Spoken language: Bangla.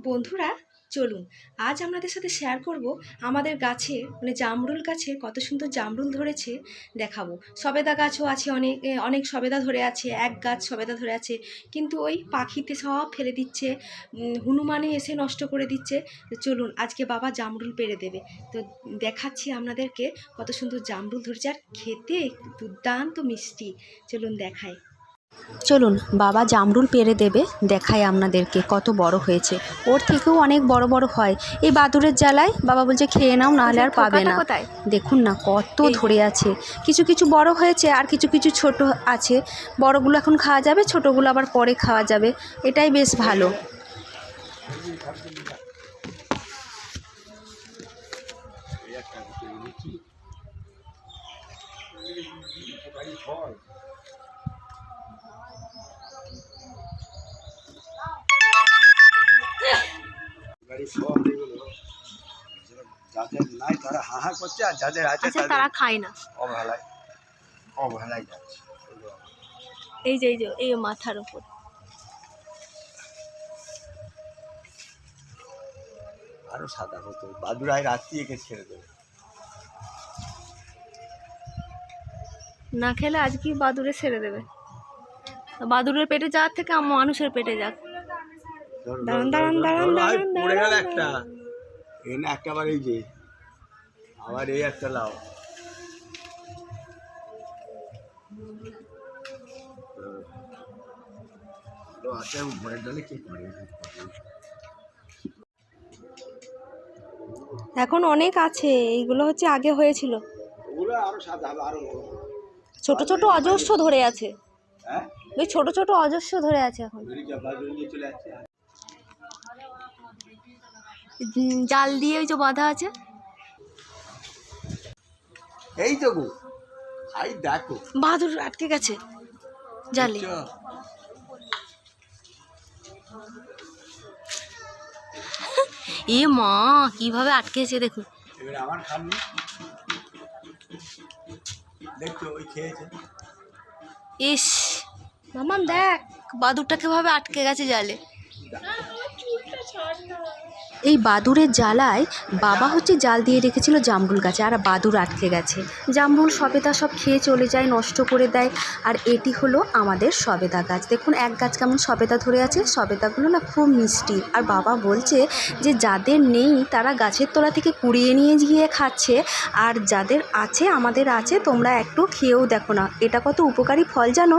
বন্ধুরা, চলুন আজ আপনাদের সাথে শেয়ার করব আমাদের গাছে মানে জামরুল গাছে কত সুন্দর জামরুল ধরেছে দেখাবো। সবেদা গাছও আছে, অনেক অনেক সবেদা ধরে আছে, এক গাছ সবেদা ধরে আছে, কিন্তু ওই পাখিতে সব ফেলে দিচ্ছে, হনুমানে এসে নষ্ট করে দিচ্ছে। তো চলুন আজকে বাবা জামরুল পেড়ে দেবে, তো দেখাচ্ছি আপনাদেরকে কত সুন্দর জামরুল ধরেছে, আর খেতে দুর্দান্ত মিষ্টি। চলুন দেখাই। চলুন বাবা জামরুল পেড়ে দেবে, দেখাই আপনাদেরকে কত বড় হয়েছে। ওর থেকেও অনেক বড় বড় হয়। এই বাদুরের জ্বালায় বাবা বলছে খেয়ে নাও, নাহলে আর পাবে না। দেখুন না কত ধরে আছে, কিছু কিছু বড় হয়েছে আর কিছু কিছু ছোট আছে। বড়গুলো এখন খাওয়া যাবে, ছোটগুলো আবার পরে খাওয়া যাবে, এটাই বেশ ভালো। যাদের নাই তারা হাহা করছে, আর যাদের আছে তারা খায় না, অবহেলায় যাচ্ছে। এই যে এই মাথার উপর আরো সাদা হতো, বাদুড়ায় রাত্রি একে ছেড়ে দেবে। না খেলে আজকে বাদুড়ে ছেড়ে দেবে। বাদুড়ের পেটে যাওয়ার থেকে মানুষের পেটে যাক। পড়ে গেল একটা, এই না একটা, আবার এই যে আবার এই একটা লাও। আছে ভোরের ডালে কি করে, এখন অনেক আছে, এইগুলো হচ্ছে আগে হয়েছিল। ওগুলো আরো সাদা হবে, আরো ছোট ছোট অজস্র ধরে আছে, হ্যাঁ ওই ছোট ছোট অজস্র ধরে আছে এখন। চলে আসছে, জাল দিয়ে ওই যে বাঁধা আছে। এই তো গো, আই দেখো বাদুড় আটকে গেছে জালে। এ মা, কিভাবে আটকেছে দেখুন। এবারে আমার খাননি দেখছো, ওই খেয়েছে। ইস মামাম দেখ, বাদুরটা কিভাবে আটকে গেছে জালে। এই বাদুরের জ্বালায় বাবা হচ্ছে জাল দিয়ে রেখেছিল জামরুল গাছে, আর বাদুর আটকে গেছে। জামরুল সবেদা সব খেয়ে চলে যায়, নষ্ট করে দেয়। আর এটি হলো আমাদের সবেদা গাছ। দেখুন এক গাছ কেমন সবেদা ধরে আছে, সবেদাগুলো না খুব মিষ্টি। আর বাবা বলছে যে যাদের নেই তারা গাছের তলা থেকে কুড়িয়ে নিয়ে গিয়ে খাচ্ছে, আর যাদের আছে, আমাদের আছে, তোমরা একটু খেয়েও দেখো না, এটা কত উপকারী ফল জানো।